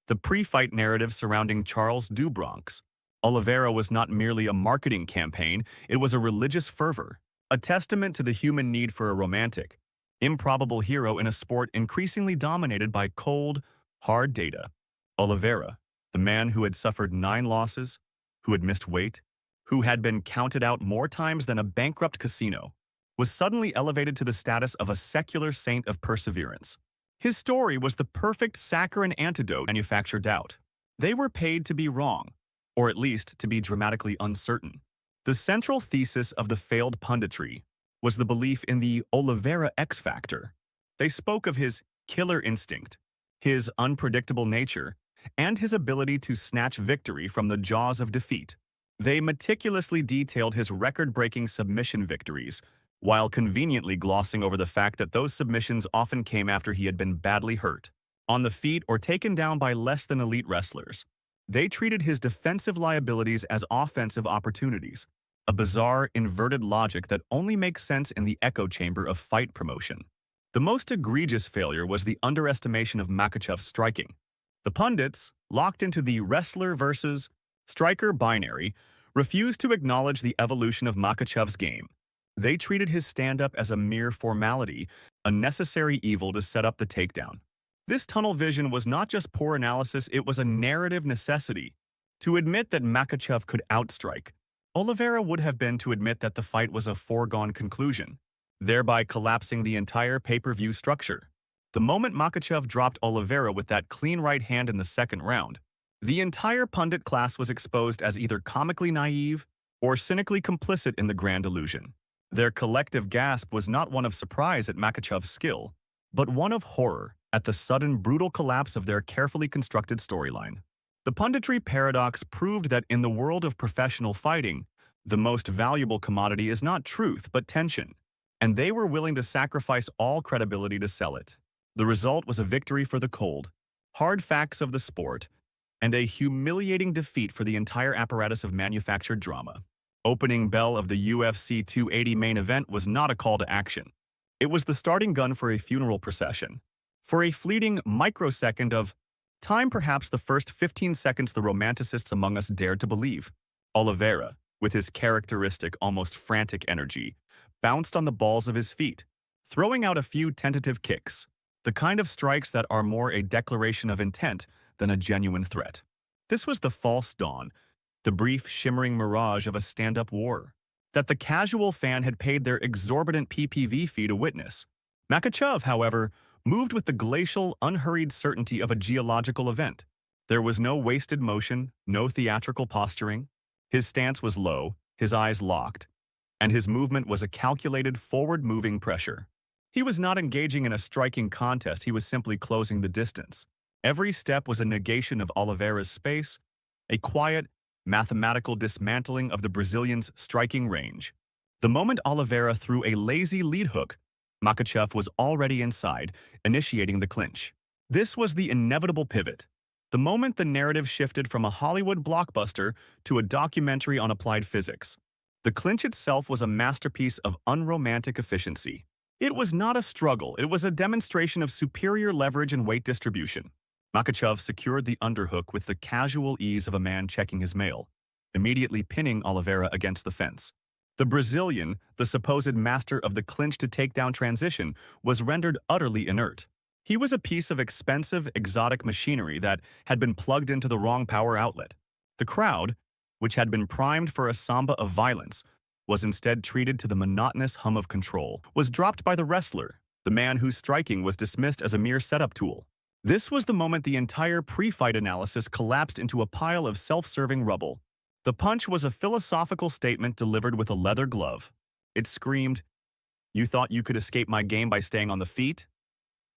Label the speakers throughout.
Speaker 1: The pre-fight narrative surrounding Charles do Bronx. Oliveira was not merely a marketing campaign, it was a religious fervor, a testament to the human need for a romantic, improbable hero in a sport increasingly dominated by cold, hard data. Oliveira, the man who had suffered 9 losses, who had missed weight, who had been counted out more times than a bankrupt casino, was suddenly elevated to the status of a secular saint of perseverance. His story was the perfect saccharine antidote to manufacture doubt. They were paid to be wrong, or at least to be dramatically uncertain. The central thesis of the failed punditry was the belief in the Oliveira X factor. They spoke of his killer instinct, his unpredictable nature, and his ability to snatch victory from the jaws of defeat. They meticulously detailed his record-breaking submission victories, while conveniently glossing over the fact that those submissions often came after he had been badly hurt, on the feet or taken down by less than elite wrestlers. They treated his defensive liabilities as offensive opportunities, a bizarre, inverted logic that only makes sense in the echo chamber of fight promotion. The most egregious failure was the underestimation of Makhachev's striking. The pundits, locked into the wrestler versus striker binary, refused to acknowledge the evolution of Makhachev's game. They treated his stand-up as a mere formality, a necessary evil to set up the takedown. This tunnel vision was not just poor analysis, it was a narrative necessity. To admit that Makhachev could outstrike Oliveira would have been to admit that the fight was a foregone conclusion, thereby collapsing the entire pay-per-view structure. The moment Makhachev dropped Oliveira with that clean right hand in the second round, the entire pundit class was exposed as either comically naive or cynically complicit in the grand illusion. Their collective gasp was not one of surprise at Makhachev's skill, but one of horror at the sudden, brutal collapse of their carefully constructed storyline. The punditry paradox proved that in the world of professional fighting, the most valuable commodity is not truth but tension, and they were willing to sacrifice all credibility to sell it. The result was a victory for the cold, hard facts of the sport, and a humiliating defeat for the entire apparatus of manufactured drama. Opening bell of the UFC 280 main event was not a call to action. It was the starting gun for a funeral procession. For a fleeting microsecond of time, perhaps the first 15 seconds the romanticists among us dared to believe, Oliveira, with his characteristic, almost frantic energy, bounced on the balls of his feet, throwing out a few tentative kicks, the kind of strikes that are more a declaration of intent than a genuine threat. This was the false dawn, the brief, shimmering mirage of a stand-up war that the casual fan had paid their exorbitant PPV fee to witness. Makhachev, however, moved with the glacial, unhurried certainty of a geological event. There was no wasted motion, no theatrical posturing. His stance was low, his eyes locked, and his movement was a calculated, forward-moving pressure. He was not engaging in a striking contest, he was simply closing the distance. Every step was a negation of Oliveira's space, a quiet, mathematical dismantling of the Brazilian's striking range. The moment Oliveira threw a lazy lead hook, Makhachev was already inside, initiating the clinch. This was the inevitable pivot. The moment the narrative shifted from a Hollywood blockbuster to a documentary on applied physics. The clinch itself was a masterpiece of unromantic efficiency. It was not a struggle, it was a demonstration of superior leverage and weight distribution. Makhachev secured the underhook with the casual ease of a man checking his mail, immediately pinning Oliveira against the fence. The Brazilian, the supposed master of the clinch-to-takedown transition, was rendered utterly inert. He was a piece of expensive, exotic machinery that had been plugged into the wrong power outlet. The crowd, which had been primed for a samba of violence, was instead treated to the monotonous hum of control, was dropped by the wrestler, the man whose striking was dismissed as a mere setup tool. This was the moment the entire pre-fight analysis collapsed into a pile of self-serving rubble. The punch was a philosophical statement delivered with a leather glove. It screamed, "You thought you could escape my game by staying on the feet?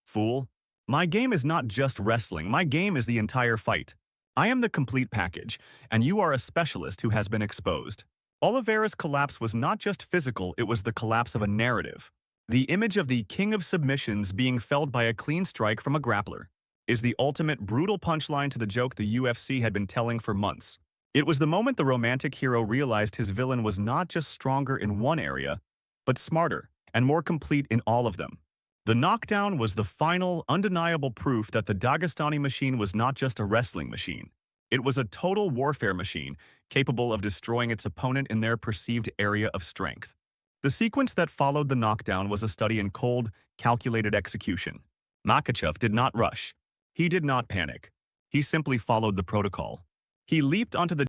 Speaker 1: Fool. My game is not just wrestling, my game is the entire fight. I am the complete package, and you are a specialist who has been exposed." Oliveira's collapse was not just physical, it was the collapse of a narrative. The image of the king of submissions being felled by a clean strike from a grappler is the ultimate brutal punchline to the joke the UFC had been telling for months. It was the moment the romantic hero realized his villain was not just stronger in one area, but smarter and more complete in all of them. The knockdown was the final, undeniable proof that the Dagestani machine was not just a wrestling machine. It was a total warfare machine, capable of destroying its opponent in their perceived area of strength. The sequence that followed the knockdown was a study in cold, calculated execution. Makhachev did not rush. He did not panic. He simply followed the protocol. He leaped onto the